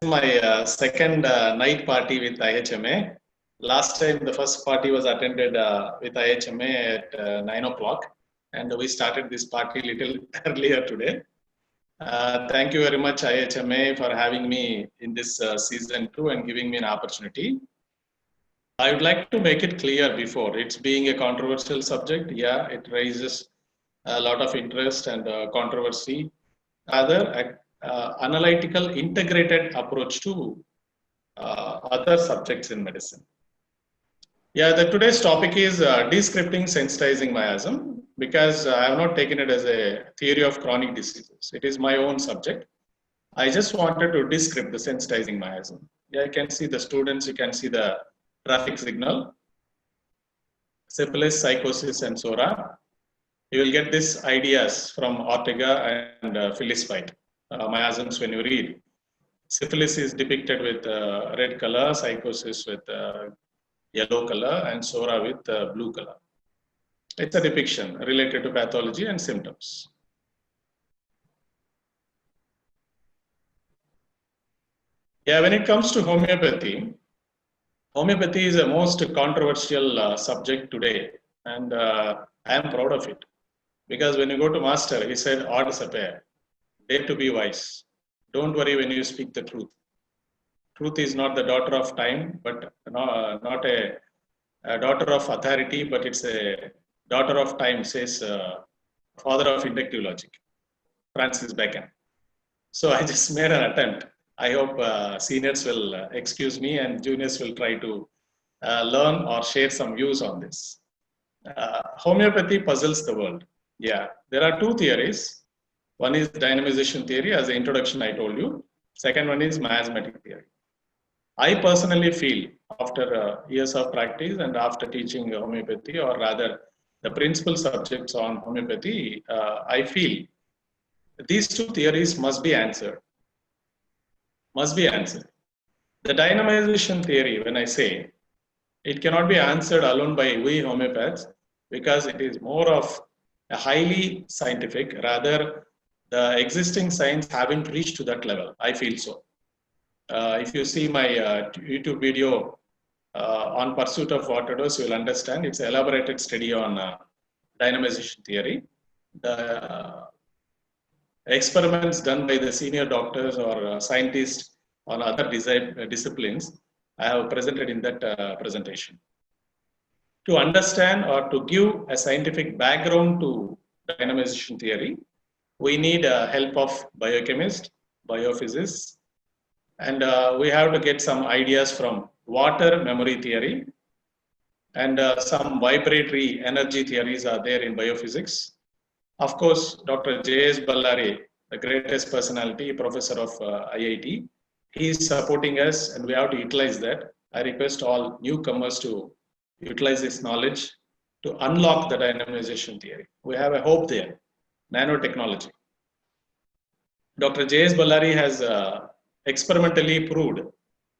my second night party with IHMA. Last time, the first party was attended with IHMA at 9 o'clock, and we started this party little earlier today. Thank you very much, IHMA, for having me in this season 2 and giving me an opportunity. I would like to make it clear before, it's being a controversial subject. Yeah, it raises a lot of interest and controversy. Rather, analytical, integrated approach to other subjects in medicine. Yeah, today's topic is descripting sensitizing miasm, because I have not taken it as a theory of chronic diseases. It is my own subject. I just wanted to descript the sensitizing miasm. Yeah, you can see the students, you can see the traffic signal, syphilis, psychosis, and SORA. You will get these ideas from Ortega and Phyllis White, miasms when you read. Syphilis is depicted with red color, psychosis with yellow color, and SORA with blue color. It's a depiction related to pathology and symptoms. Yeah, when it comes to homeopathy, homeopathy is the most controversial subject today, and I am proud of it. Because when you go to master, he said, odd sapere, dare to be wise. Don't worry when you speak the truth. Truth is not the daughter of time, but not a daughter of authority, but it's a daughter of time, says father of inductive logic, Francis Bacon. So I just made an attempt. I hope seniors will excuse me and juniors will try to learn or share some views on this. Homeopathy puzzles the world. Yeah, there are two theories. One is dynamization theory, as the introduction I told you. Second one is miasmatic theory. I personally feel, after years of practice and after teaching homeopathy, or rather the principal subjects on homeopathy, I feel these two theories must be answered. Must be answered. The dynamization theory, when I say, it cannot be answered alone by we homeopaths, because it is more of a highly scientific, rather the existing science haven't reached to that level. I feel so. If you see my YouTube video on pursuit of water dose, you will understand it's an elaborated study on dynamization theory. The experiments done by the senior doctors or scientists on other disciplines, I have presented in that presentation. To understand or to give a scientific background to dynamization theory, we need help of biochemists, biophysicists, and we have to get some ideas from water memory theory, and some vibratory energy theories are there in biophysics. Of course, Dr. J.S. Ballari, the greatest personality, professor of IIT, he is supporting us and we have to utilize that. I request all newcomers to utilize this knowledge to unlock the dynamization theory. We have a hope there, nanotechnology. Dr. J.S. Ballari has experimentally proved,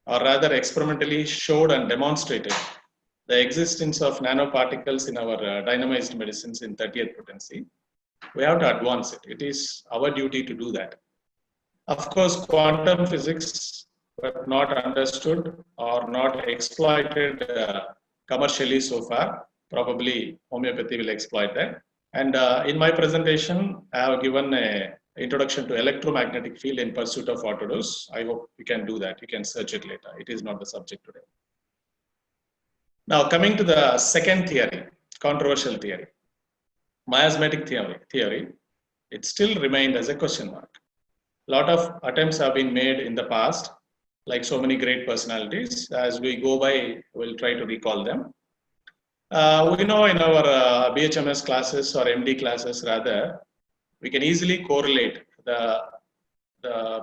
or rather experimentally showed and demonstrated the existence of nanoparticles in our dynamized medicines in 30th potency. We have to advance it. It is our duty to do that. Of course, quantum physics, but not understood or not exploited commercially so far. Probably homeopathy will exploit that. And in my presentation, I have given an introduction to electromagnetic field in pursuit of water dose. I hope you can do that. You can search it later. It is not the subject today. Now, coming to the second theory, controversial theory, miasmatic theory, it still remained as a question mark. A lot of attempts have been made in the past, like so many great personalities. As we go by, we'll try to recall them. We know in our BHMS classes or MD classes, rather, we can easily correlate the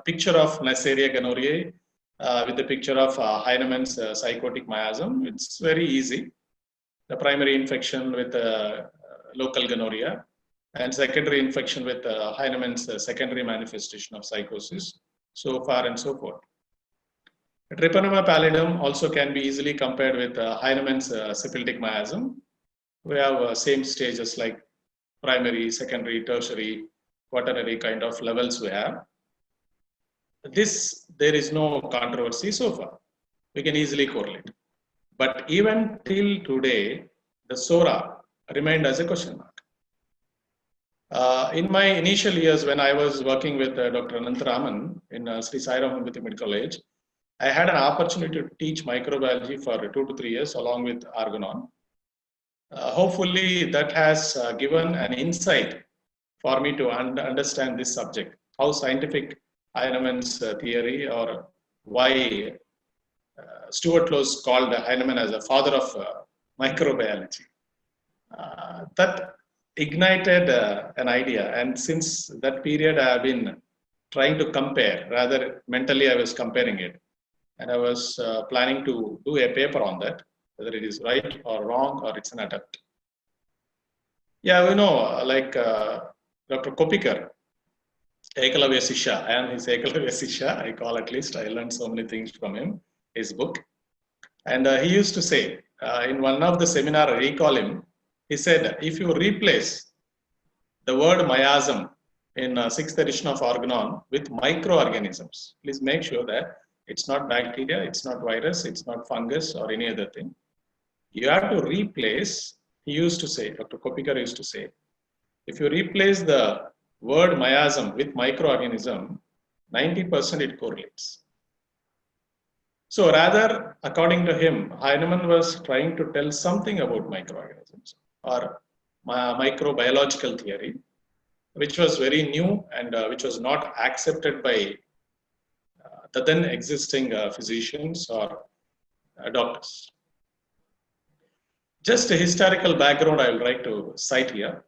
picture of Neisseria gonorrhoeae with the picture of Heinemann's psychotic miasm. It's very easy. The primary infection with local gonorrhea and secondary infection with Heinemann's secondary manifestation of psychosis, so far and so forth. Treponema pallidum also can be easily compared with Heinemann's syphilitic miasm. We have same stages like primary, secondary, tertiary, quaternary kind of levels we have. there is no controversy so far. We can easily correlate. But even till today, the SORA remained as a question mark. In my initial years, when I was working with Dr. Anantharaman in Sri Sai Ram Homeopathic Medical College, I had an opportunity to teach microbiology for 2 to 3 years along with Argonon. Hopefully, that has given an insight for me to understand this subject, how scientific Heinemann's theory, or why Stuart Close called Heinemann as a father of microbiology. That ignited an idea, and since that period I have been trying to compare, rather mentally I was comparing it, and I was planning to do a paper on that, whether it is right or wrong or it's an attempt. Yeah, we know, like Dr. Kopikar, Ekalavya Sisha, I am his Ekalavya Sisha, I call at least, I learned so many things from him, his book. And he used to say, in one of the seminar, I recall him, he said, if you replace the word miasm in 6th edition of Organon with microorganisms, please make sure that it's not bacteria, it's not virus, it's not fungus or any other thing. You have to replace, he used to say, Dr. Kopikar used to say, if you replace the word miasm with microorganism, 90% it correlates. So rather, according to him, Heinemann was trying to tell something about microorganisms or microbiological theory, which was very new and which was not accepted by the then existing physicians or doctors. Just a historical background I will like to cite here.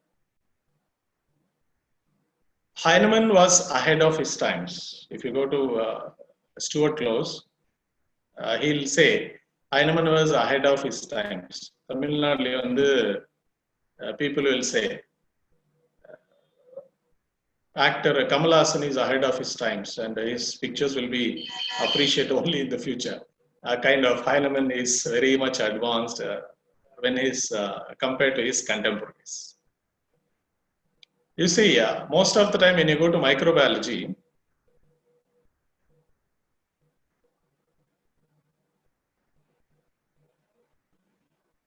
Heinemann was ahead of his times. If you go to Stuart Close, he'll say Heinemann was ahead of his times. Tamil Nadu, people will say actor Kamal Haasan is ahead of his times and his pictures will be appreciated only in the future. Kind of Heinemann is very much advanced when he's compared to his contemporaries. You see, most of the time when you go to microbiology,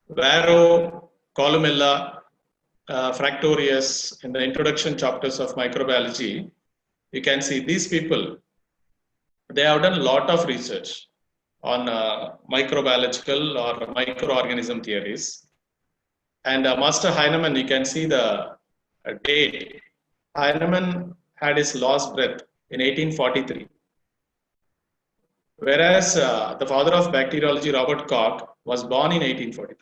Varro, Columella, Fractorius, in the introduction chapters of microbiology, you can see these people, they have done a lot of research on microbiological or microorganism theories. And Master Heinemann, you can see the date. Heinemann had his last breath in 1843. Whereas the father of bacteriology, Robert Koch, was born in 1843.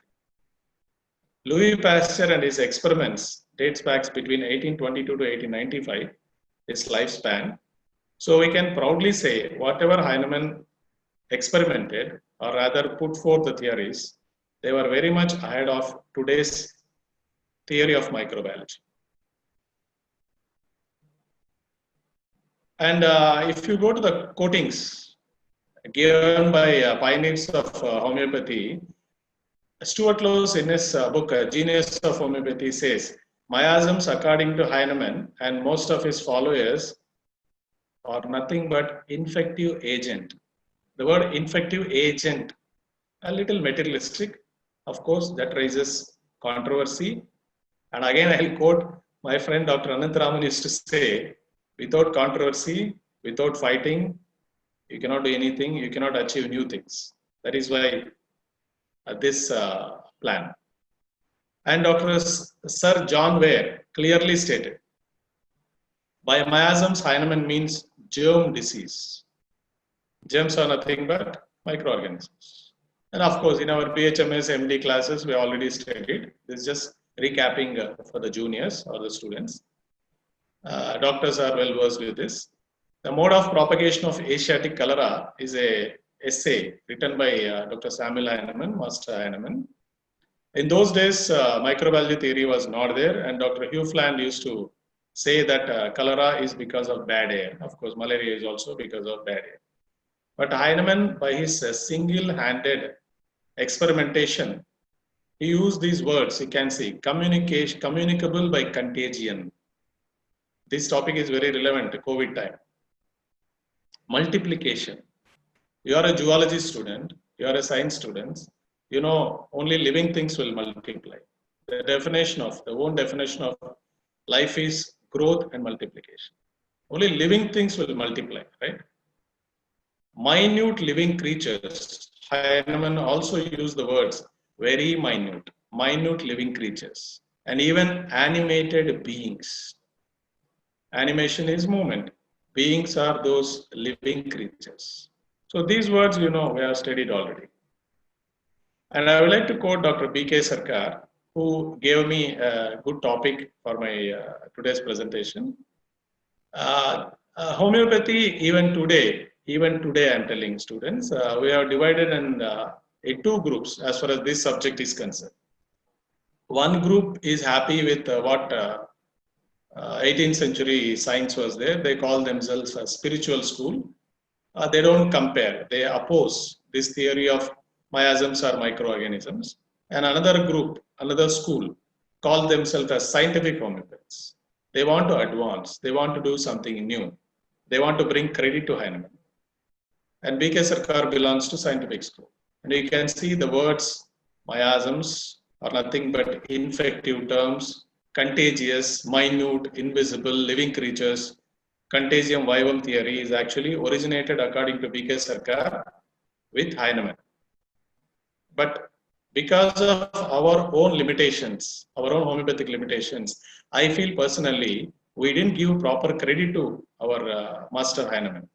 Louis Pasteur and his experiments dates back between 1822 to 1895, his lifespan. So we can proudly say whatever Heinemann experimented, or rather put forth the theories, they were very much ahead of today's theory of microbiology. And if you go to the quotings given by pioneers of homeopathy, Stuart Close in his book Genius of Homeopathy says, miasms according to Heinemann and most of his followers are nothing but infective agent. The word infective agent, a little materialistic, of course, that raises controversy. And again, I'll quote my friend Dr. Anantharaman used to say, without controversy, without fighting, you cannot do anything, you cannot achieve new things. That is why this plan. And Dr. Sir John Ware clearly stated, by miasms, Heinemann means germ disease. Germs are nothing but microorganisms. And of course, in our BHMS MD classes, we already studied. This is just recapping for the juniors or the students. Doctors are well versed with this. The mode of propagation of Asiatic cholera is a essay written by Dr. Samuel Heinemann, Master Heinemann. In those days, microbiology theory was not there, and Dr. Hugh Fland used to say that cholera is because of bad air. Of course, malaria is also because of bad air. But Heinemann, by his single-handed experimentation, he used these words, you can see, communicable by contagion. This topic is very relevant to COVID time. multiplication. You are a zoology student, you are a science student, you know only living things will multiply. The own definition of life is growth and multiplication. Only living things will multiply, right? Minute living creatures, Heinemann also used the words very minute living creatures, and even animated beings. Animation is movement. Beings are those living creatures. So these words, we have studied already. And I would like to quote Dr. B.K. Sarkar, who gave me a good topic for my today's presentation. Homeopathy, even today I'm telling students, we are divided in two groups as far as this subject is concerned. One group is happy with what 18th century science was there. They call themselves a spiritual school. They don't compare. They oppose this theory of miasms or microorganisms. And another group, another school, call themselves as scientific homeopaths. They want to advance. They want to do something new. They want to bring credit to Heinemann. And B.K. Sarkar belongs to scientific school. And you can see the words miasms are nothing but infective terms, contagious, minute, invisible, living creatures. Contagium vivum theory is actually originated, according to B.K. Sarkar, with Heinemann. But because of our own limitations, our own homeopathic limitations, I feel personally we didn't give proper credit to our master Heinemann.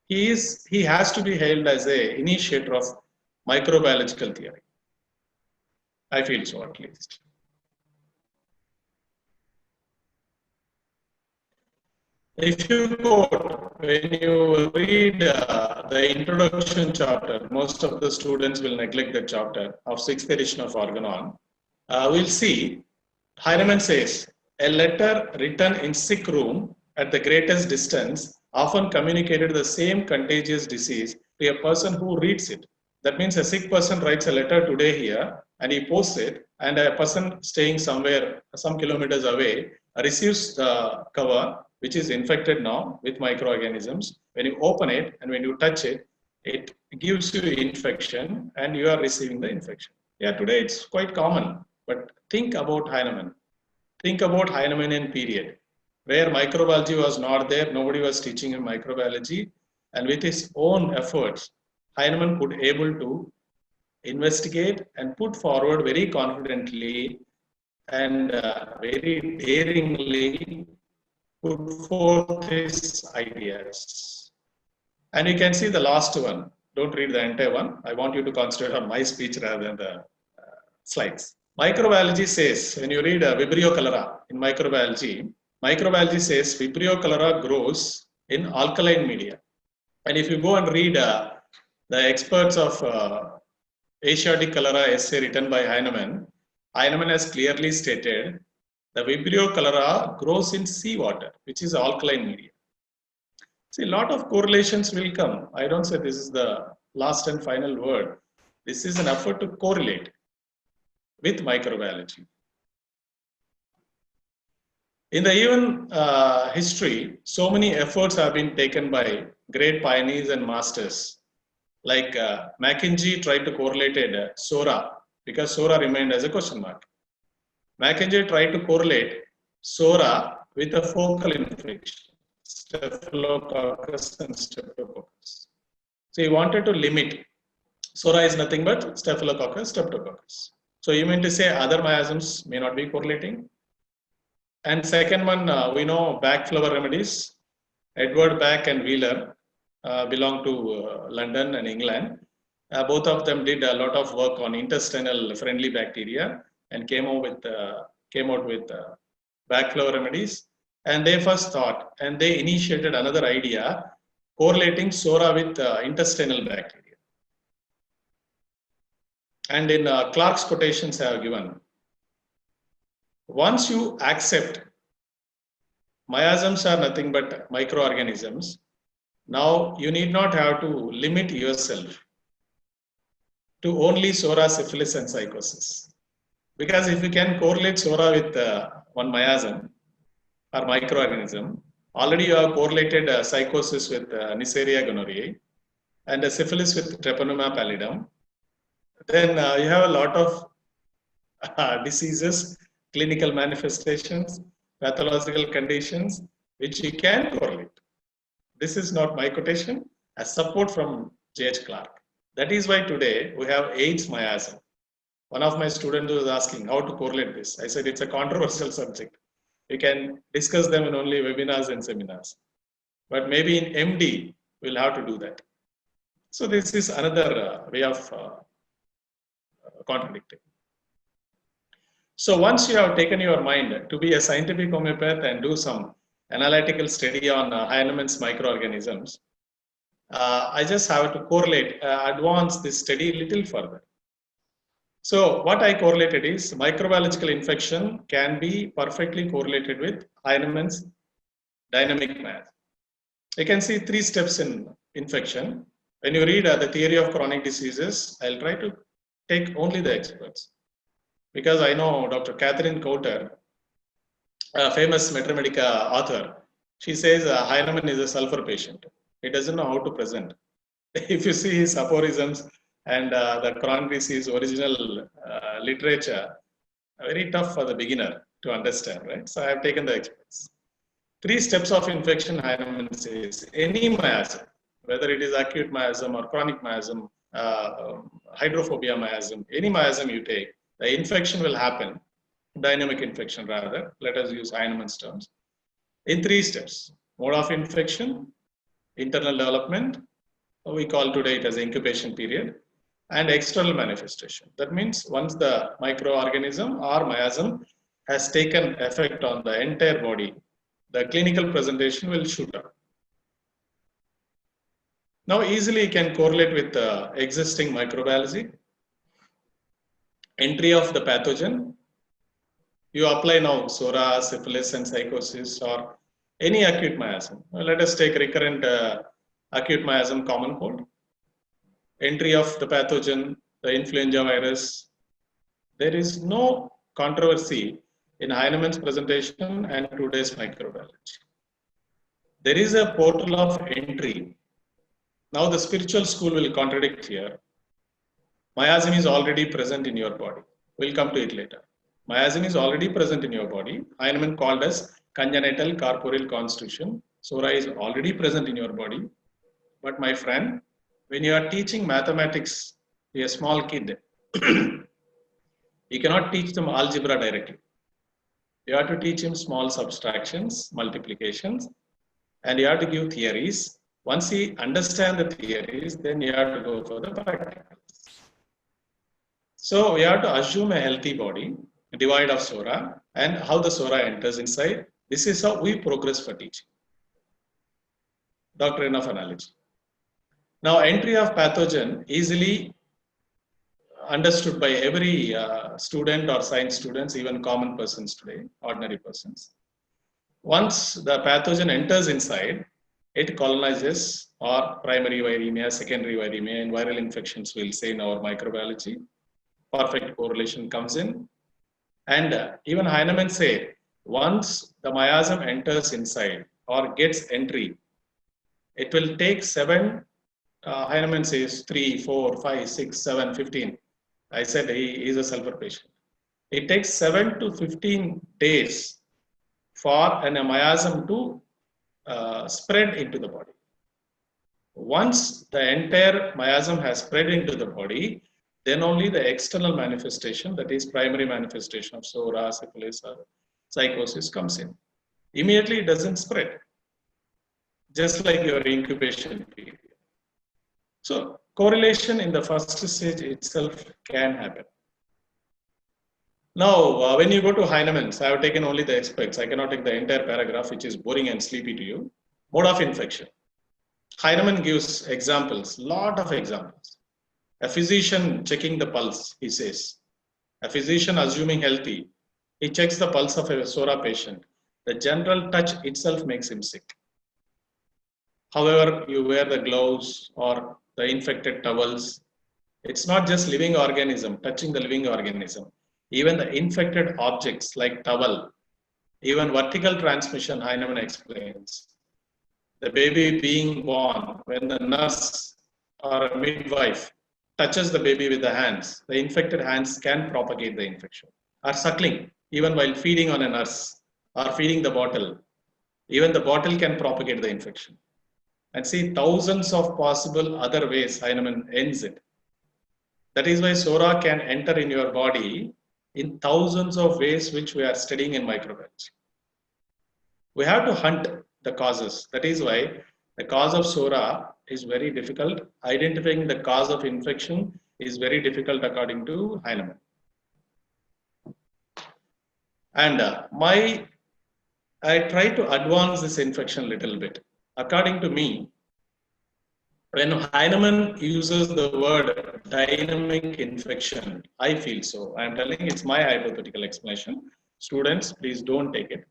He has to be hailed as an initiator of microbiological theory. I feel so, at least. If you quote, when you read the introduction chapter, most of the students will neglect the chapter of 6th edition of Organon. We'll see, Heinemann says, a letter written in sick room at the greatest distance often communicated the same contagious disease to a person who reads it. That means a sick person writes a letter today here and he posts it, and a person staying somewhere, some kilometers away, receives the cover, which is infected now with microorganisms. When you open it and when you touch it, it gives you infection and you are receiving the infection. Yeah, today it's quite common, but think about Heinemann. Think about Heinemannian period, where microbiology was not there, nobody was teaching him microbiology, and with his own efforts, Heinemann could able to investigate and put forward very confidently and very daringly put forth his ideas. And you can see the last one. Don't read the entire one. I want you to concentrate on my speech rather than the slides. Microbiology says, when you read Vibrio cholera in microbiology says Vibrio cholera grows in alkaline media. And if you go and read the experts of Asiatic cholera essay written by Heinemann, Heinemann has clearly stated the Vibrio cholera grows in seawater, which is alkaline media. See, a lot of correlations will come. I don't say this is the last and final word. This is an effort to correlate with microbiology. In the even history, so many efforts have been taken by great pioneers and masters. Like Mackenzie tried to correlate SORA, because SORA remained as a question mark. Mackenzie tried to correlate SORA with a focal infection, Staphylococcus and Streptococcus. So he wanted to limit. SORA is nothing but Staphylococcus, Streptococcus. So you mean to say other miasms may not be correlating? And second one, we know Bach flower remedies. Edward Bach and Wheeler belong to London and England. Both of them did a lot of work on intestinal friendly bacteria and came out with Bach flower remedies. And they first thought, and they initiated another idea, correlating SORA with intestinal bacteria. And in Clark's quotations I have given, once you accept miasms are nothing but microorganisms, now you need not have to limit yourself to only SORA, syphilis and psychosis. Because if you can correlate SORA with one miasm or microorganism, Already you have correlated psychosis with Neisseria gonorrhoeae and syphilis with Treponema pallidum. Then you have a lot of diseases, clinical manifestations, pathological conditions, which you can correlate. This is not my quotation, as support from J.H. Clark. That is why today we have AIDS miasm. One of my students was asking how to correlate this. I said it's a controversial subject. We can discuss them in only webinars and seminars. But maybe in MD, we'll have to do that. So this is another way of contradicting. So once you have taken your mind to be a scientific homeopath and do some analytical study on Heinemann's microorganisms, I just have to correlate, advance this study a little further. So what I correlated is microbiological infection can be perfectly correlated with Heinemann's dynamic math. You can see 3 steps in infection. When you read the theory of chronic diseases, I'll try to take only the experts. Because I know Dr. Catherine Coulter, a famous Metromedica author, she says Heinemann is a sulfur patient. He doesn't know how to present. If you see his aphorisms and the chronic disease original literature, very tough for the beginner to understand, right? So I have taken the experts. 3 steps of infection, Heinemann says, any miasm, whether it is acute miasm or chronic miasm, hydrophobia miasm, any miasm you take, the infection will happen, dynamic infection rather, let us use Heinemann's terms, in 3 steps. Mode of infection, internal development, we call today it as incubation period, and external manifestation. That means once the microorganism or miasm has taken effect on the entire body, the clinical presentation will shoot up. Now easily you can correlate with existing microbiology. Entry of the pathogen. You apply now SORA, syphilis and psychosis or any acute miasm. Let us take recurrent acute miasm, common cold. Entry of the pathogen, the influenza virus. There is no controversy in Heinemann's presentation and today's microbiology. There is a portal of entry. Now the spiritual school will contradict here. Miasm is already present in your body. We'll come to it later. Miasm is already present in your body. Heinemann called as congenital corporeal constitution. SORA is already present in your body. But my friend, when you are teaching mathematics to a small kid, you cannot teach them algebra directly. You have to teach him small subtractions, multiplications, and you have to give theories. Once he understands the theories, then you have to go for the practicals. So we have to assume a healthy body, divide of SORA, and how the SORA enters inside. This is how we progress for teaching. Doctrine of analogy. Now entry of pathogen easily understood by every student or science students, even common persons today, ordinary persons. Once the pathogen enters inside, it colonizes or primary viremia, secondary viremia, and viral infections we'll say in our microbiology. Perfect correlation comes in. And even Heinemann said, once the miasm enters inside or gets entry, it will take 7, Heinemann says 3, 4, 5, 6, 7, 15. I said he is a sulfur patient. It takes 7 to 15 days for a miasm to spread into the body. Once the entire miasm has spread into the body, then only the external manifestation, that is primary manifestation of SORA, syphilis, or psychosis comes in. Immediately it doesn't spread, just like your incubation period. So correlation in the first stage itself can happen. Now, when you go to Heinemann's, I have taken only the aspects. I cannot take the entire paragraph, which is boring and sleepy to you. Mode of infection. Heinemann gives examples, lot of examples. A physician checking the pulse, he says. A physician assuming healthy, he checks the pulse of a SORA patient. The general touch itself makes him sick. However, you wear the gloves or the infected towels. It's not just living organism, touching the living organism. Even the infected objects like towel, Even vertical transmission, Heinemann explains. The baby being born, when the nurse or a midwife touches the baby with the hands, the infected hands can propagate the infection. Or suckling, even while feeding on a nurse or feeding the bottle, even the bottle can propagate the infection. And see, thousands of possible other ways Heinemann ends it. That is why SORA can enter in your body in thousands of ways which we are studying in microbiology. We have to hunt the causes. That is why the cause of SORA is very difficult. Identifying the cause of infection is very difficult according to Heinemann. And I try to advance this infection a little bit. According to me, when Heinemann uses the word dynamic infection, I feel so. I'm telling it's my hypothetical explanation. Students, please don't take it.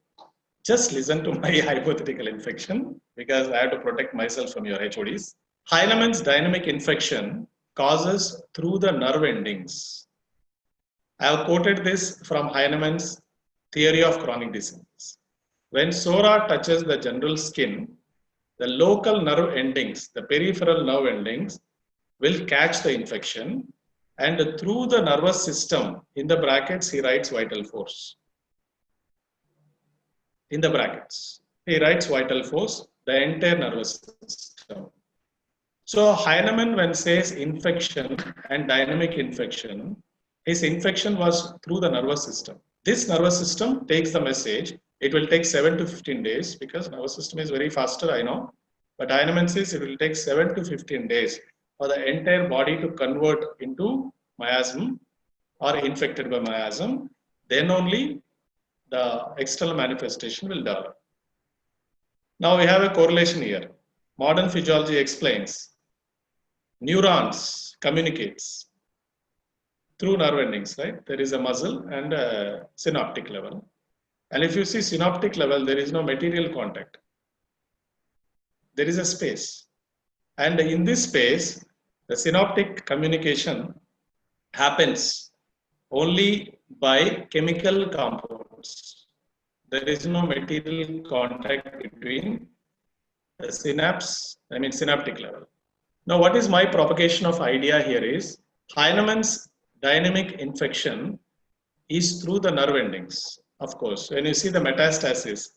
Just listen to my hypothetical infection because I have to protect myself from your HODs. Heinemann's dynamic infection causes through the nerve endings. I have quoted this from Heinemann's theory of chronic disease. When SORA touches the general skin, the local nerve endings, the peripheral nerve endings, will catch the infection, and through the nervous system, in the brackets, he writes vital force. In the brackets, he writes vital force, the entire nervous system. So Heinemann, when says infection and dynamic infection, his infection was through the nervous system. This nervous system takes the message. It will take 7 to 15 days because nervous system is very faster, I know. But Heinemann says it will take 7 to 15 days for the entire body to convert into miasm or infected by miasm. Then only the external manifestation will develop. Now we have a correlation here. Modern physiology explains neurons communicates through nerve endings, right? There is a muscle and a synaptic level. And if you see synaptic level, there is no material contact. There is a space. And in this space, the synaptic communication happens only by chemical compounds. There is no material contact between the synaptic level. Now, what is my propagation of idea here is Heinemann's dynamic infection is through the nerve endings. Of course, when you see the metastasis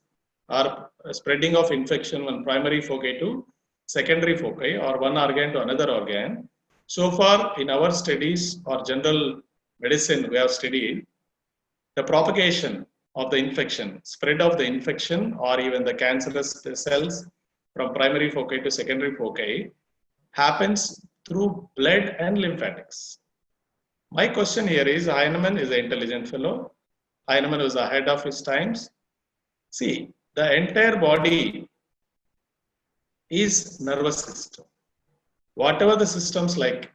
or spreading of infection from primary foci to secondary foci or one organ to another organ, so far in our studies or general medicine we have studied the propagation of the infection, spread of the infection or even the cancerous cells from primary foci to secondary foci happens through blood and lymphatics. My question here is, Heinemann is an intelligent fellow. Heinemann was ahead of his times. See, the entire body is nervous system. Whatever the systems like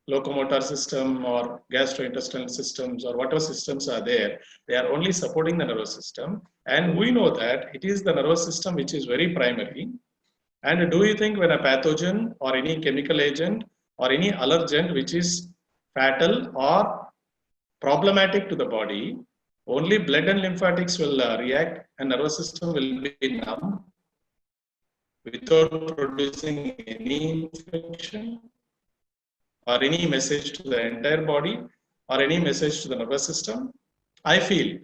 locomotor system or gastrointestinal systems or whatever systems are there, they are only supporting the nervous system. And we know that it is the nervous system which is very primary. And do you think when a pathogen or any chemical agent or any allergen which is fatal or problematic to the body, only blood and lymphatics will react and nervous system will be numb without producing any infection or any message to the entire body or any message to the nervous system. I feel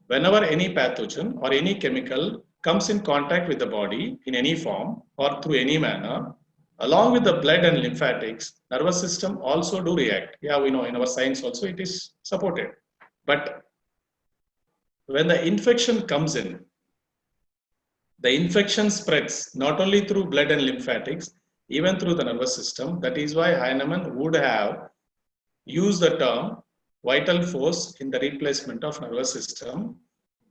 whenever any pathogen or any chemical comes in contact with the body in any form or through any manner, along with the blood and lymphatics, nervous system also do react. Yeah, we know in our science also it is supported. But when the infection comes in, the infection spreads not only through blood and lymphatics, even through the nervous system. That is why Heinemann would have used the term vital force in the replacement of nervous system,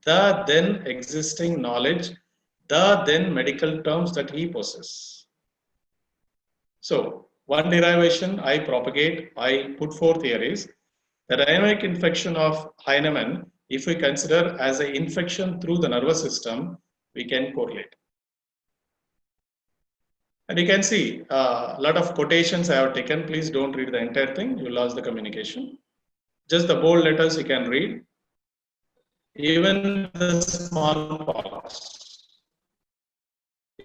the then existing knowledge, the then medical terms that he possesses. So, one derivation I propagate, I put forth here is the dynamic infection of Heinemann, if we consider as an infection through the nervous system, we can correlate. And you can see a lot of quotations I have taken. Please don't read the entire thing, you will lose the communication. Just the bold letters you can read. even the smallpox,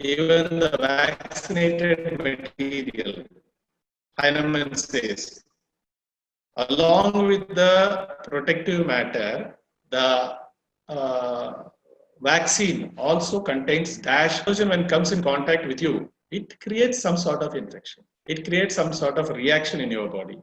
even the vaccinated material, Heinemann says, along with the protective matter, the vaccine also contains dash. When it comes in contact with you, it creates some sort of infection. It creates some sort of reaction in your body.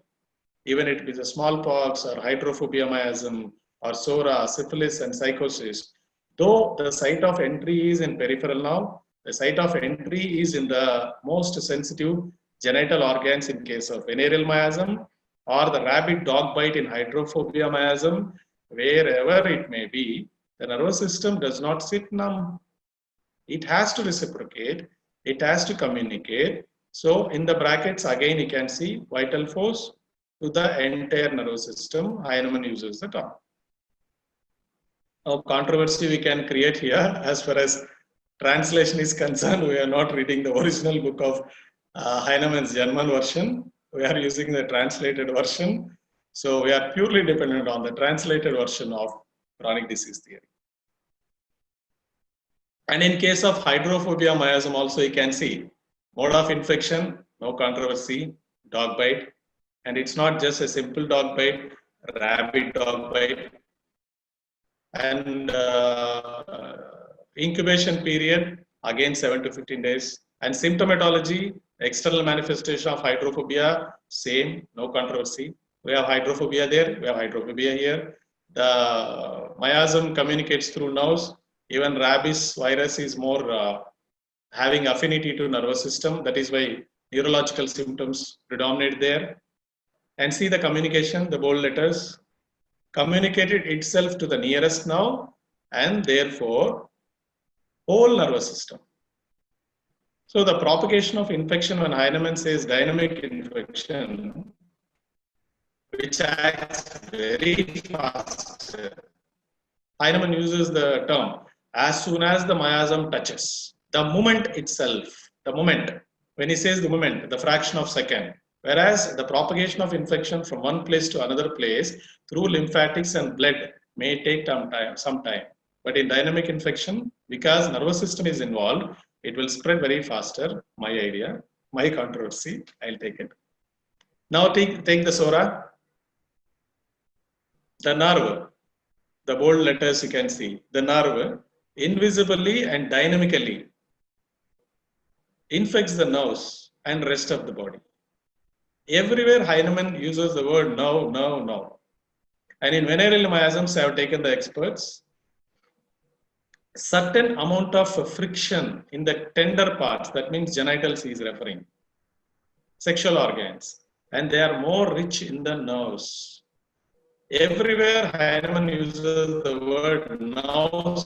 Even it is a smallpox or hydrophobia miasm or SORA, syphilis and psychosis. Though the site of entry is in peripheral now, the site of entry is in the most sensitive genital organs in case of venereal miasm or the rabbit dog bite in hydrophobia miasm, wherever it may be, the nervous system does not sit numb. It has to reciprocate, it has to communicate. So in the brackets, again, you can see vital force to the entire nervous system. Heinemann uses the term. Now, controversy we can create here as far as translation is concerned. We are not reading the original book of Heinemann's German version. We are using the translated version. So we are purely dependent on the translated version of chronic disease theory. And in case of hydrophobia miasm also you can see mode of infection, no controversy, dog bite. And it's not just a simple dog bite, rabbit dog bite. And incubation period, again 7 to 15 days. And symptomatology, external manifestation of hydrophobia, same, no controversy. We have hydrophobia there, we have hydrophobia here. The miasm communicates through nerves. Even rabies virus is more having affinity to nervous system. That is why neurological symptoms predominate there. And see the communication, the bold letters, communicated itself to the nearest nerve and therefore whole nervous system. So the propagation of infection, when Heinemann says dynamic infection, which acts very fast, Heinemann uses the term as soon as the miasm touches. The moment itself, the moment, when he says the moment, the fraction of second, whereas the propagation of infection from one place to another place through lymphatics and blood may take some time. But in dynamic infection, because nervous system is involved, it will spread very faster. My idea, my controversy, I'll take it. Now take the SORA, the nerve, the bold letters you can see, the nerve invisibly and dynamically infects the nerves and rest of the body. Everywhere Heinemann uses the word nerve. And in venereal miasms, I have taken the experts. Certain amount of friction in the tender parts, that means genitals he is referring, sexual organs, and they are more rich in the nerves. Everywhere Heinemann uses the word nerves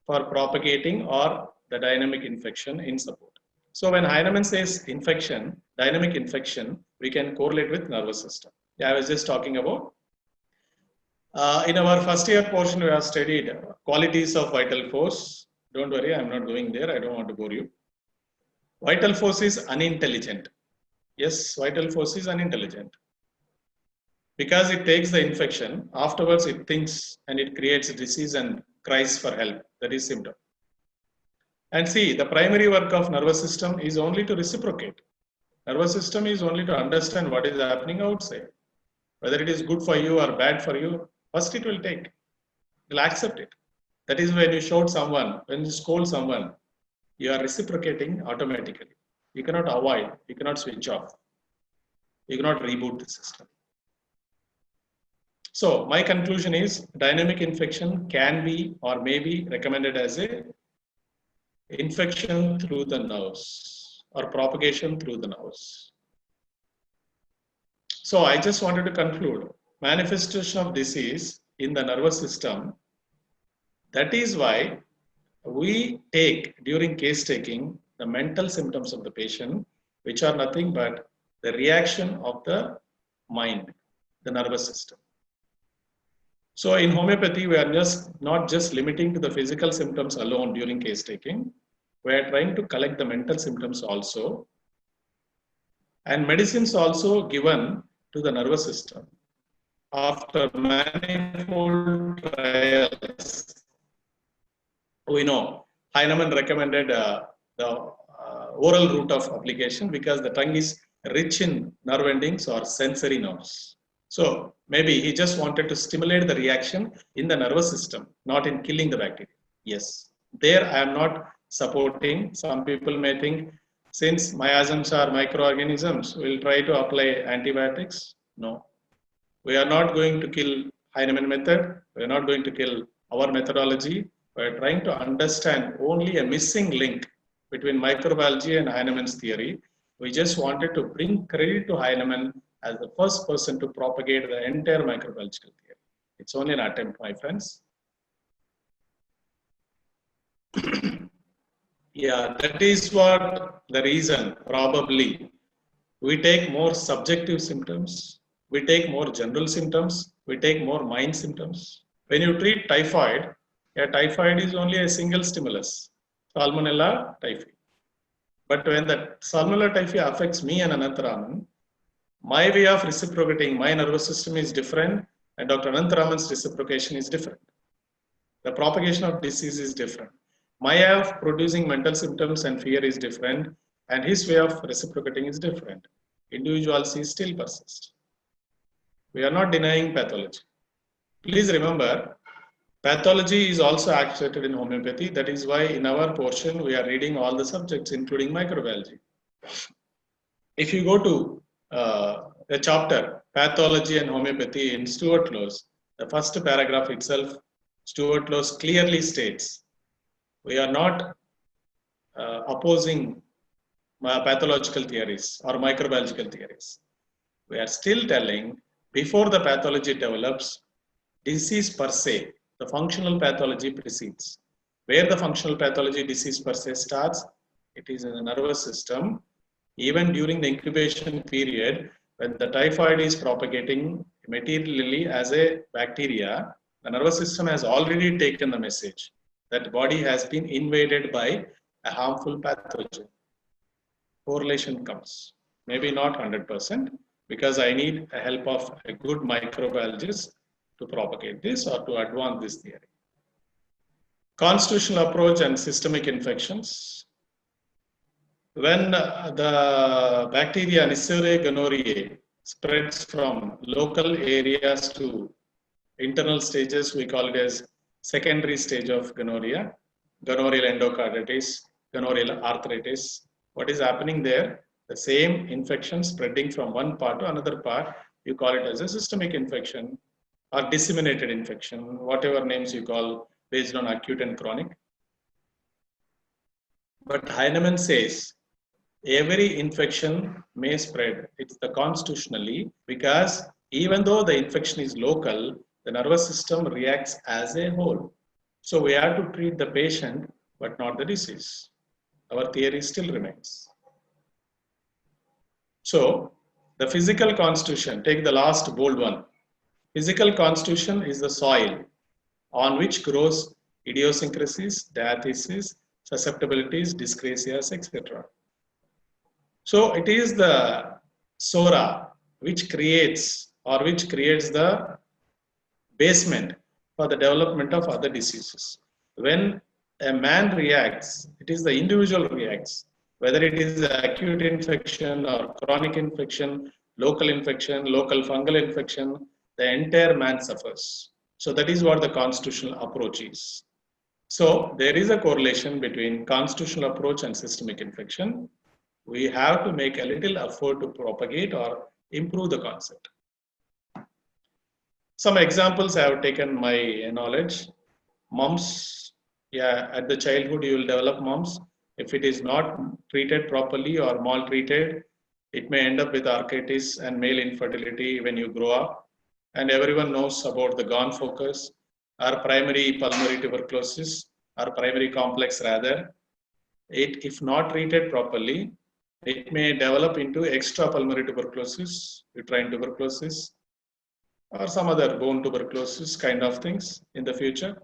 for propagating or the dynamic infection in support. So when Heinemann says infection, dynamic infection, we can correlate with nervous system. Yeah, I was just talking about. In our first year portion, we have studied qualities of vital force. Don't worry, I'm not going there. I don't want to bore you. Vital force is unintelligent. Yes, vital force is unintelligent. Because it takes the infection, afterwards it thinks and it creates a disease and cries for help. That is symptom. And see, the primary work of nervous system is only to reciprocate. Nervous system is only to understand what is happening outside. Whether it is good for you or bad for you, first it will take. It will accept it. That is when you shout someone, when you scold someone, you are reciprocating automatically. You cannot avoid, you cannot switch off. You cannot reboot the system. So my conclusion is dynamic infection can be or may be recommended as a infection through the nerves or propagation through the nerves. So I just wanted to conclude manifestation of disease in the nervous system. That is why we take during case taking the mental symptoms of the patient, which are nothing but the reaction of the mind, the nervous system. So in homeopathy, we are not just limiting to the physical symptoms alone during case taking. We are trying to collect the mental symptoms also. And medicines also given to the nervous system after manifold trials, we know Heinemann recommended the oral route of application because the tongue is rich in nerve endings or sensory nerves. So maybe he just wanted to stimulate the reaction in the nervous system, not in killing the bacteria. Yes, there I am not supporting. Some people may think since miasms are microorganisms, we'll try to apply antibiotics. No, we are not going to kill Heinemann method. We are not going to kill our methodology. We are trying to understand only a missing link between microbiology and Heinemann's theory. We just wanted to bring credit to Heinemann as the first person to propagate the entire microbiological theory. It's only an attempt, my friends. Yeah, that is what the reason probably we take more subjective symptoms, we take more general symptoms, we take more mind symptoms. When you treat typhoid, typhoid is only a single stimulus, Salmonella typhi. But when the Salmonella typhi affects me and Anantharaman, my way of reciprocating my nervous system is different and Dr. Anantharaman's reciprocation is different. The propagation of disease is different. My way of producing mental symptoms and fear is different, and his way of reciprocating is different. Individuality still persists. We are not denying pathology. Please remember, pathology is also accentuated in homeopathy. That is why in our portion, we are reading all the subjects, including microbiology. If you go to the chapter, Pathology and Homeopathy in Stuart Lowes, the first paragraph itself, Stuart Lowes clearly states, we are not opposing pathological theories or microbiological theories. We are still telling, before the pathology develops, disease per se, the functional pathology precedes. Where the functional pathology disease per se starts, it is in the nervous system. Even during the incubation period, when the typhoid is propagating materially as a bacteria, the nervous system has already taken the message that body has been invaded by a harmful pathogen. Correlation comes. Maybe not 100%, because I need the help of a good microbiologist to propagate this or to advance this theory. Constitutional approach and systemic infections. When the bacteria Neisseria gonorrhoeae spreads from local areas to internal stages, we call it as secondary stage of gonorrhea, gonorrheal endocarditis, gonorrheal arthritis. What is happening there? The same infection spreading from one part to another part, you call it as a systemic infection or disseminated infection, whatever names you call based on acute and chronic. But Heinemann says every infection may spread. It's the constitutionally, because even though the infection is local, the nervous system reacts as a whole. So we have to treat the patient, but not the disease. Our theory still remains. So the physical constitution, take the last bold one. Physical constitution is the soil on which grows idiosyncrasies, diatheses, susceptibilities, dyscrasias, etc. So it is the sora which creates the basement for the development of other diseases. When a man reacts, it is the individual reacts, whether it is acute infection or chronic infection, local fungal infection, the entire man suffers. So that is what the constitutional approach is. So there is a correlation between constitutional approach and systemic infection. We have to make a little effort to propagate or improve the concept. Some examples I have taken my knowledge. Mumps, at the childhood you will develop mumps. If it is not treated properly or maltreated, it may end up with arthritis and male infertility when you grow up. And everyone knows about the gonfocus, or primary pulmonary tuberculosis, or primary complex rather. If not treated properly, it may develop into extra pulmonary tuberculosis, uterine tuberculosis, or some other bone tuberculosis kind of things in the future.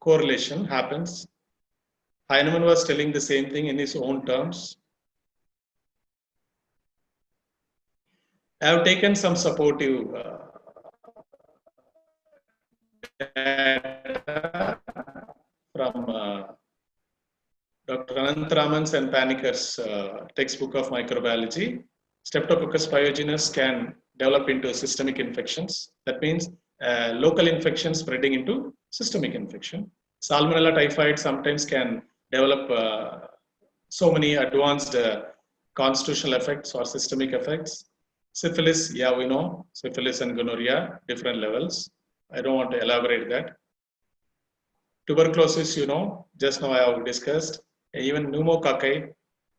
Correlation happens. Heinemann was telling the same thing in his own terms. I have taken some supportive data from Dr. Anantharaman's and Paniker's textbook of microbiology. Streptococcus pyogenes can develop into systemic infections. That means local infection spreading into systemic infection. Salmonella typhi sometimes can develop so many advanced constitutional effects or systemic effects. Syphilis, yeah, we know syphilis and gonorrhea, different levels. I don't want to elaborate that. Tuberculosis, you know, just now I have discussed. Even pneumococci,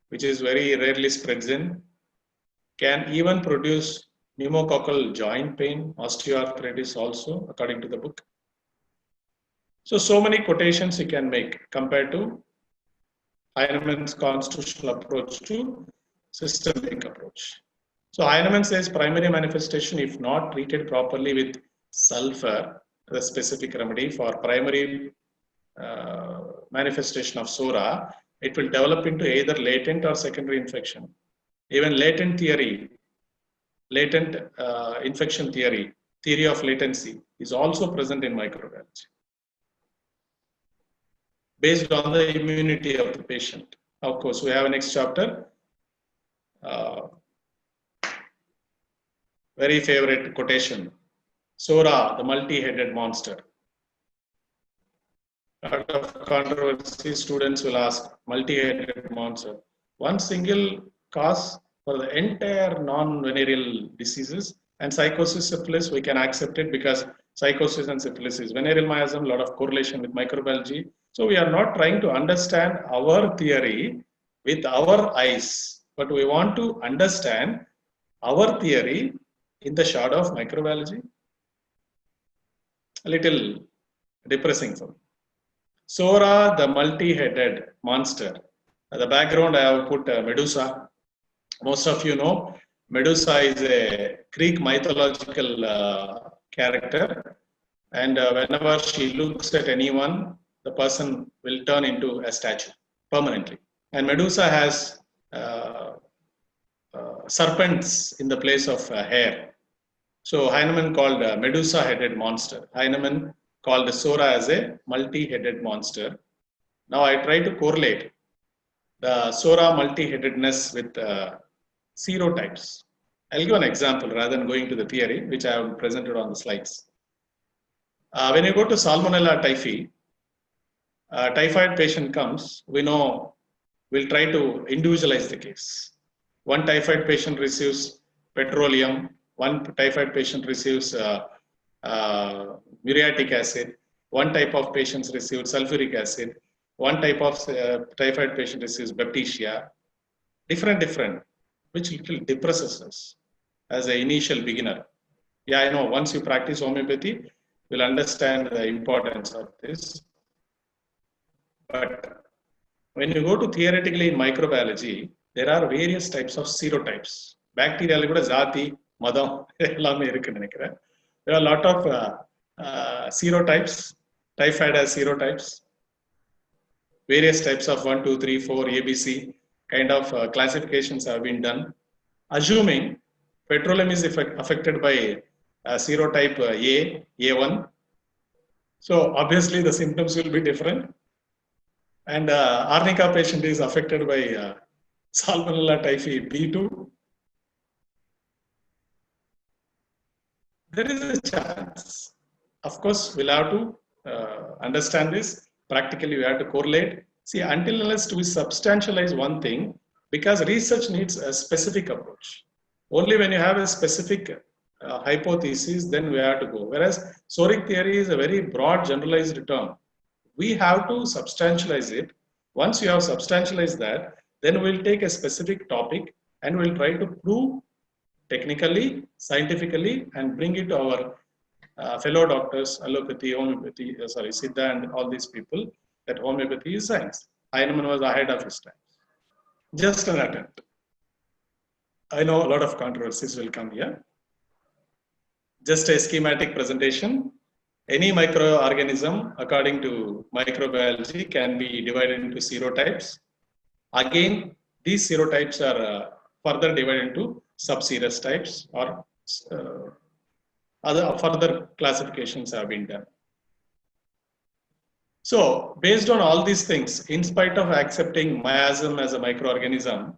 which is very rarely spreads in, can even produce pneumococcal joint pain, osteoarthritis also, according to the book. So many quotations you can make compared to Heinemann's constitutional approach to systemic approach. So Heinemann says primary manifestation, if not treated properly with sulfur, the specific remedy for primary manifestation of SORA, it will develop into either latent or secondary infection. Even latent theory, latent infection theory of latency is also present in microbiology, based on the immunity of the patient. Of course, we have a next chapter. Very favorite quotation, SORA, the multi-headed monster. A lot of controversy, students will ask, multi-headed monster. One single cause for the entire non-venereal diseases, and psychosis, syphilis, we can accept it because psychosis and syphilis is venereal miasm, a lot of correlation with microbiology. So we are not trying to understand our theory with our eyes, but we want to understand our theory in the shadow of microbiology. A little depressing for me. SORA, the multi-headed monster. The background I have put Medusa. Most of you know Medusa is a Greek mythological character, and whenever she looks at anyone, the person will turn into a statue permanently. And Medusa has serpents in the place of hair. So Heinemann called Medusa-headed monster. Heinemann called the SORA as a multi-headed monster. Now I try to correlate the SORA multi-headedness with serotypes. I'll give an example rather than going to the theory, which I have presented on the slides. When you go to Salmonella typhi, typhoid patient comes, we know we'll try to individualize the case. One typhoid patient receives petroleum, one typhoid patient receives muriatic acid, one type of patients receives sulfuric acid, one type of typhoid patient receives bacteria, different, which little depresses us as an initial beginner. Yeah, I know, once you practice homeopathy, you'll understand the importance of this. But when you go to theoretically in microbiology, there are various types of serotypes. Bacteria, zati, madam, there are a lot of serotypes. Typhoid has serotypes. Various types of 1, 2, 3, 4, ABC kind of classifications have been done. Assuming petroleum is affected by serotype A1. So obviously the symptoms will be different. And arnica patient is affected by Salmonella typhi B2. There is a chance. Of course, we'll have to understand this. Practically, we have to correlate. See, until unless we substantialize one thing, because research needs a specific approach. Only when you have a specific hypothesis, then we have to go. Whereas soric theory is a very broad, generalized term. We have to substantialize it. Once you have substantialized that, then we'll take a specific topic and we'll try to prove technically, scientifically, and bring it to our fellow doctors, allopathy, homeopathy, Siddha, and all these people, that homeopathy is science. Heinemann was ahead of his time. Just an attempt. I know a lot of controversies will come here. Just a schematic presentation. Any microorganism, according to microbiology, can be divided into serotypes. Again, these serotypes are further divided into subserous types, or other further classifications have been done. So, based on all these things, in spite of accepting miasm as a microorganism,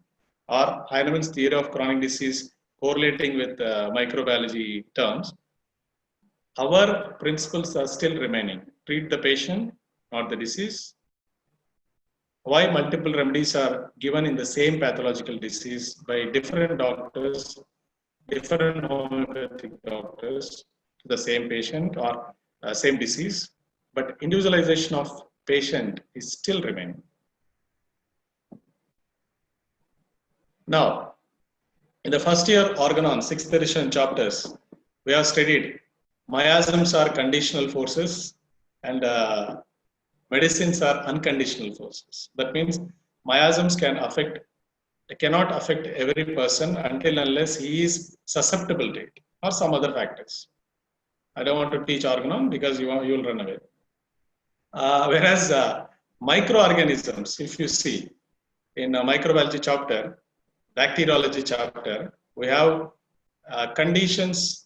or Heinemann's theory of chronic disease correlating with microbiology terms, our principles are still remaining. Treat the patient, not the disease. Why multiple remedies are given in the same pathological disease by different doctors, different homeopathic doctors to the same patient or same disease, but individualization of patient is still remaining. Now, in the first year Organon, 6th edition chapters, we have studied miasms are conditional forces and medicines are unconditional forces. That means miasms cannot affect every person until unless he is susceptible to it or some other factors. I don't want to teach Organon because you will run away. Whereas microorganisms, if you see in a microbiology chapter, bacteriology chapter, we have conditions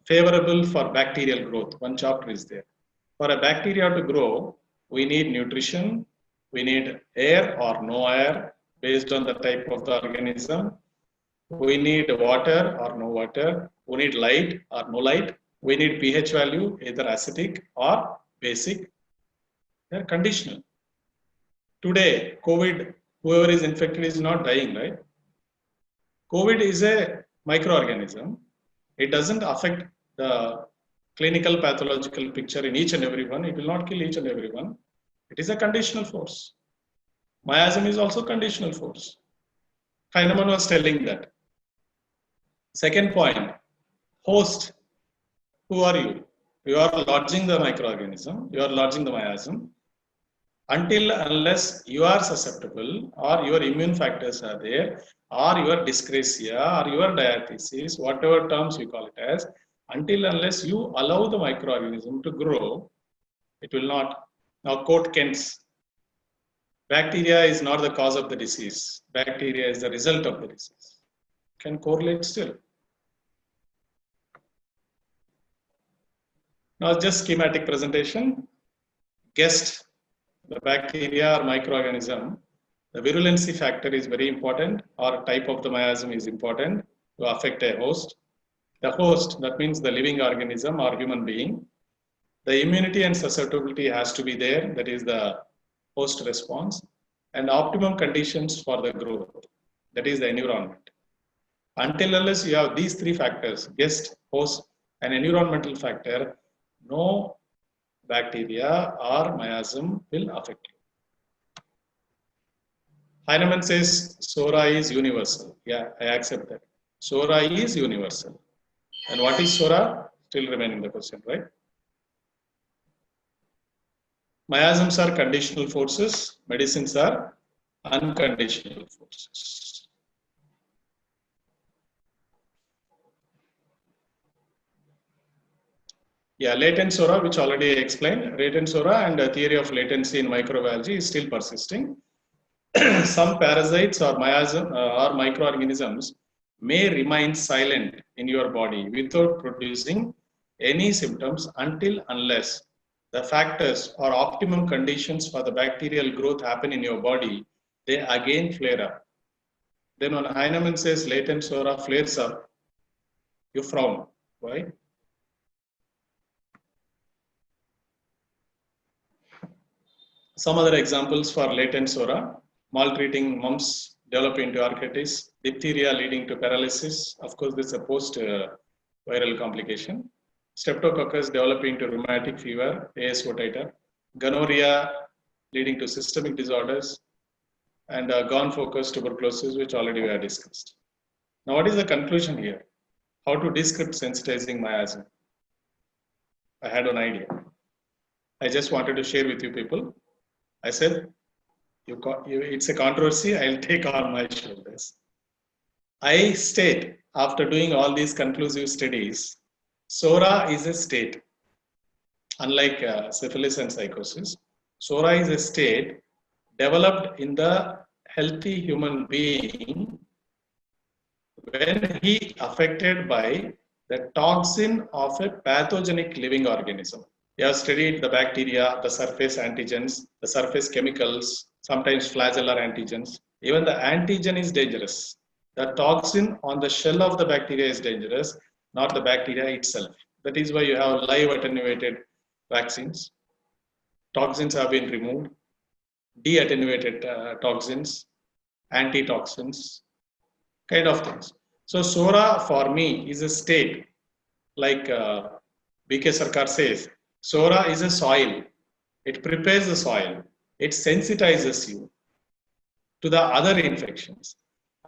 favorable for bacterial growth. One chapter is there. For a bacteria to grow, we need nutrition, we need air or no air based on the type of the organism. We need water or no water. We need light or no light. We need pH value, either acidic or basic. They are conditional. Today, COVID, whoever is infected is not dying, right? COVID is a microorganism. It doesn't affect the clinical pathological picture in each and every one. It will not kill each and every one. It is a conditional force. Miasm is also conditional force. Feynman was telling that. Second point, host. Who are you? You are lodging the microorganism. You are lodging the miasm. Until unless you are susceptible or your immune factors are there or your dyscrasia or your diathesis, whatever terms you call it as, until unless you allow the microorganism to grow, it will not. Now quote Kent's, bacteria is not the cause of the disease. Bacteria is the result of the disease. Can correlate still. Now just schematic presentation. Guessed the bacteria or microorganism, the virulency factor is very important, or type of the miasm is important to affect a host. The host, that means the living organism or human being. The immunity and susceptibility has to be there, that is the host response, and optimum conditions for the growth, that is the environment. Until unless you have these three factors, guest, host, and environmental factor, no bacteria or miasm will affect you. Heinemann says Sora is universal. Yeah, I accept that. Sora is universal. And what is Sora? Still remaining the question, right? Miasms are conditional forces. Medicines are unconditional forces. Yeah, latent Sora, which already explained, latent Sora and the theory of latency in microbiology is still persisting. Some parasites or miasm or microorganisms may remain silent in your body without producing any symptoms until unless the factors or optimum conditions for the bacterial growth happen in your body, they again flare up. Then when Heinemann says latent Sora flares up, you frown. Why? Some other examples for latent Sora: maltreating mumps develop into arthritis, diphtheria leading to paralysis. Of course, this is a post-viral complication. Streptococcus developing to rheumatic fever, AS titer. Gonorrhea leading to systemic disorders, and Gonorrhea tuberculosis, which already we have discussed. Now, what is the conclusion here? How to descript sensitizing miasm? I had an idea. I just wanted to share with you people. I said, it's a controversy, I'll take on my shoulders. I state, after doing all these conclusive studies, Sora is a state. Unlike syphilis and psychosis, Sora is a state developed in the healthy human being when he affected by the toxin of a pathogenic living organism. You have studied the bacteria, the surface antigens, the surface chemicals, sometimes flagellar antigens. Even the antigen is dangerous. The toxin on the shell of the bacteria is dangerous, not the bacteria itself. That is why you have live attenuated vaccines. Toxins have been removed, de-attenuated toxins, antitoxins, kind of things. So SORA for me is a state, like BK Sarkar says, SORA is a soil. It prepares the soil. It sensitizes you to the other infections.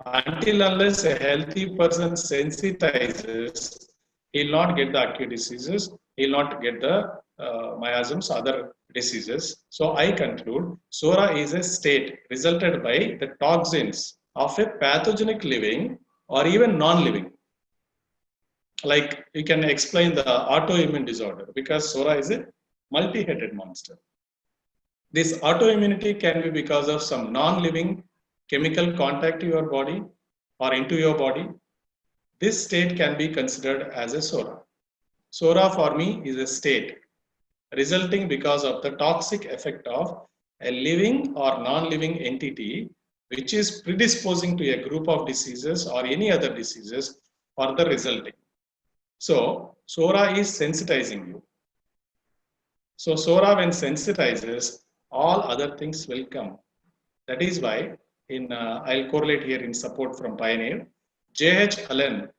Until unless a healthy person sensitizes, he'll not get the acute diseases, he'll not get the miasms, other diseases. So I conclude SORA is a state resulted by the toxins of a pathogenic living or even non-living. Like you can explain the autoimmune disorder because SORA is a multi-headed monster. This autoimmunity can be because of some non-living chemical contact to your body or into your body. This state can be considered as a SORA. SORA for me is a state resulting because of the toxic effect of a living or non-living entity which is predisposing to a group of diseases or any other diseases further resulting. So SORA is sensitizing you. So SORA when sensitizes, all other things will come. That is why I'll correlate here in support from Pioneer. J.H. Allen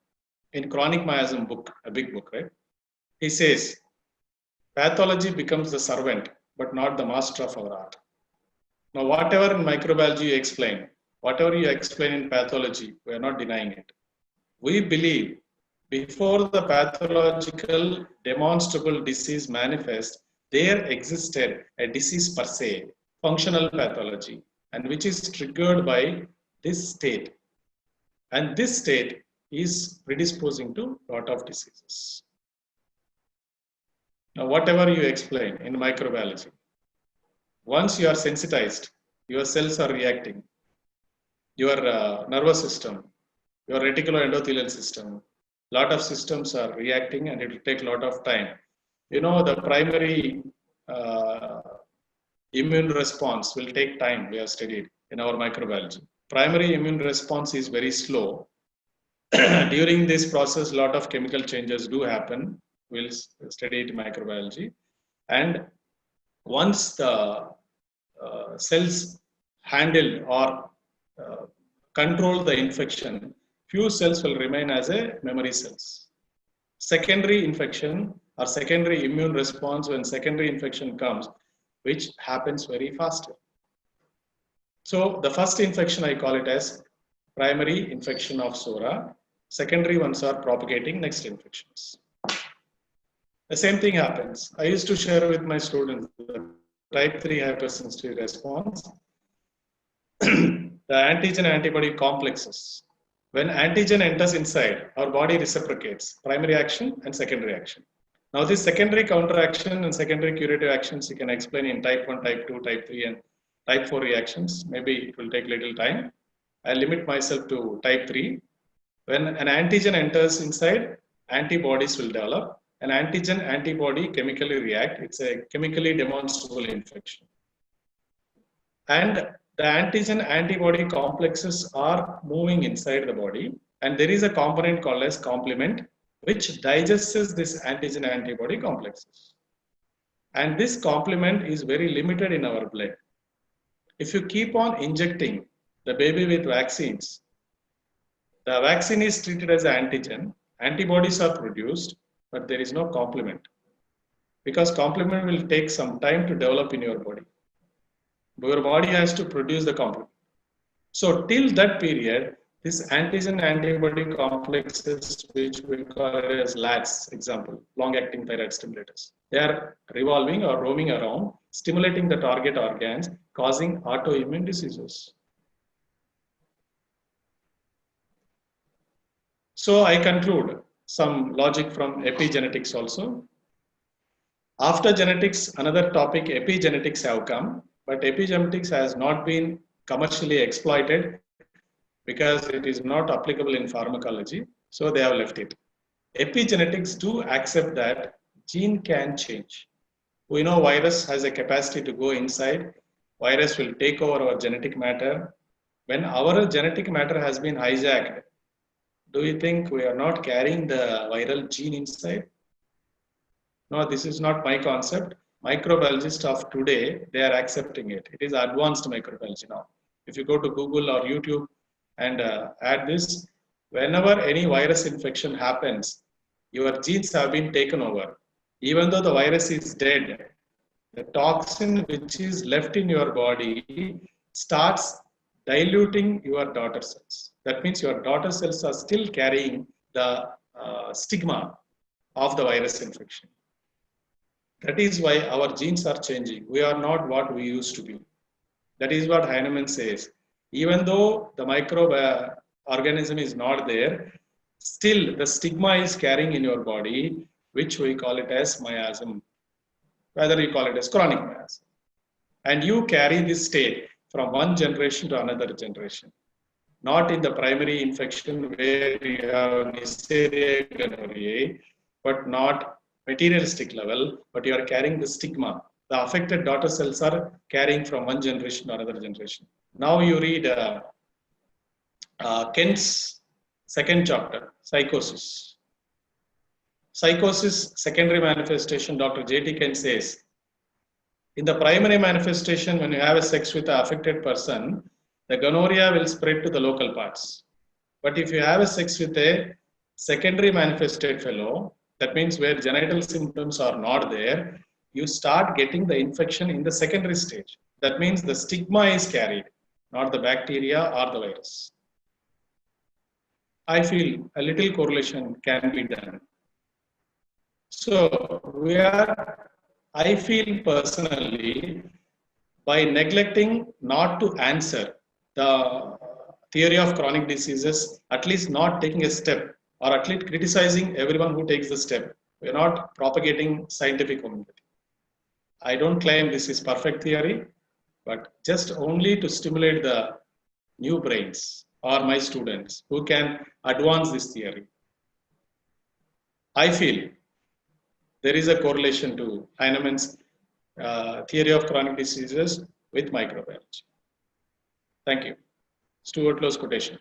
in Chronic Miasm book, a big book, right? He says, pathology becomes the servant, but not the master of our art. Now, whatever in microbiology you explain, whatever you explain in pathology, we are not denying it. We believe before the pathological demonstrable disease manifests, there existed a disease per se, functional pathology, and which is triggered by this state. And this state is predisposing to a lot of diseases. Now, whatever you explain in microbiology, once you are sensitized, your cells are reacting, your nervous system, your reticuloendothelial system, lot of systems are reacting and it will take a lot of time. You know, the primary immune response will take time, we have studied in our microbiology. Primary immune response is very slow. During this process, a lot of chemical changes do happen. We'll study it in microbiology. And once the cells handle or control the infection, few cells will remain as a memory cells. Secondary infection or secondary immune response when secondary infection comes, which happens very faster. So the first infection I call it as primary infection of SORA. Secondary ones are propagating next infections. The same thing happens. I used to share with my students the type 3 hypersensitivity response. The antigen antibody complexes. When antigen enters inside, our body reciprocates primary action and secondary action. Now, this secondary counteraction and secondary curative actions you can explain in type 1, type 2, type 3, and type 4 reactions. Maybe it will take little time. I limit myself to type 3. When an antigen enters inside, antibodies will develop. An antigen antibody chemically react. It's a chemically demonstrable infection. And the antigen antibody complexes are moving inside the body. And there is a component called as complement, which digests this antigen antibody complexes. And this complement is very limited in our blood. If you keep on injecting the baby with vaccines, the vaccine is treated as an antigen, antibodies are produced, but there is no complement. Because complement will take some time to develop in your body. Your body has to produce the complement. So till that period, this antigen antibody complexes, which we call it as LATs, example, long-acting thyroid stimulators. They are revolving or roaming around, stimulating the target organs, causing autoimmune diseases. So I conclude some logic from epigenetics also. After genetics, another topic, epigenetics have come, but epigenetics has not been commercially exploited because it is not applicable in pharmacology. So they have left it. Epigenetics do accept that gene can change. We know virus has a capacity to go inside. Virus will take over our genetic matter. When our genetic matter has been hijacked, do you think we are not carrying the viral gene inside? No, this is not my concept. Microbiologists of today, they are accepting it. It is advanced microbiology now. If you go to Google or YouTube and add this, whenever any virus infection happens, your genes have been taken over. Even though the virus is dead, the toxin which is left in your body starts diluting your daughter cells. That means your daughter cells are still carrying the stigma of the virus infection. That is why our genes are changing. We are not what we used to be. That is what Heinemann says. Even though the microbe organism is not there, still the stigma is carrying in your body, which we call it as miasm, whether you call it as chronic miasm. And you carry this state from one generation to another generation. Not in the primary infection where you have Neisseria gonorrhoeae, but not materialistic level, but you are carrying the stigma. The affected daughter cells are carrying from one generation to another generation. Now you read Kent's second chapter, psychosis. Psychosis, secondary manifestation, Dr. J.T. Kent says, in the primary manifestation, when you have a sex with an affected person, the gonorrhea will spread to the local parts. But if you have a sex with a secondary manifested fellow, that means where genital symptoms are not there, you start getting the infection in the secondary stage. That means the stigma is carried, not the bacteria or the virus. I feel a little correlation can be done. So I feel personally, by neglecting not to answer the theory of chronic diseases, at least not taking a step, or at least criticizing everyone who takes the step. We are not propagating scientific community. I don't claim this is perfect theory, but just only to stimulate the new brains or my students who can advance this theory. I feel there is a correlation to Heinemann's theory of chronic diseases with microbiology. Thank you. Stuart Low's quotation.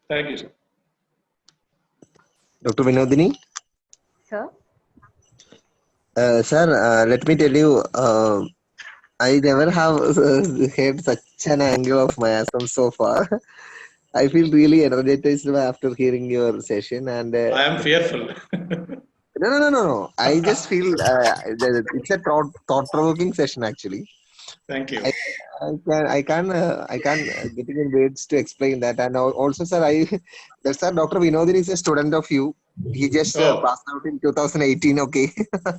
Thank you, sir. Dr. Vinodini? Sir? Sir, let me tell you, I never have had such an angle of miasm so far. I feel really energized after hearing your session, and I am fearful. No. I just feel it's a thought-provoking session actually. Thank you. I can't get in words to explain that. And also, sir, sir, Dr. Vinodin is a student of you. He just passed out in 2018. Okay.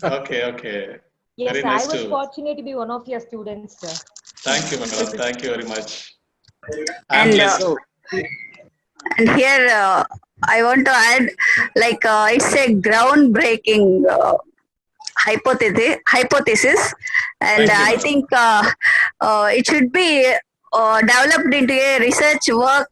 Okay. Yes, very nice. nice I was fortunate to be one of your students, sir. Thank you, madam. Thank you very much. And here I want to add, like it's a groundbreaking hypothesis, and I think it should be developed into a research work.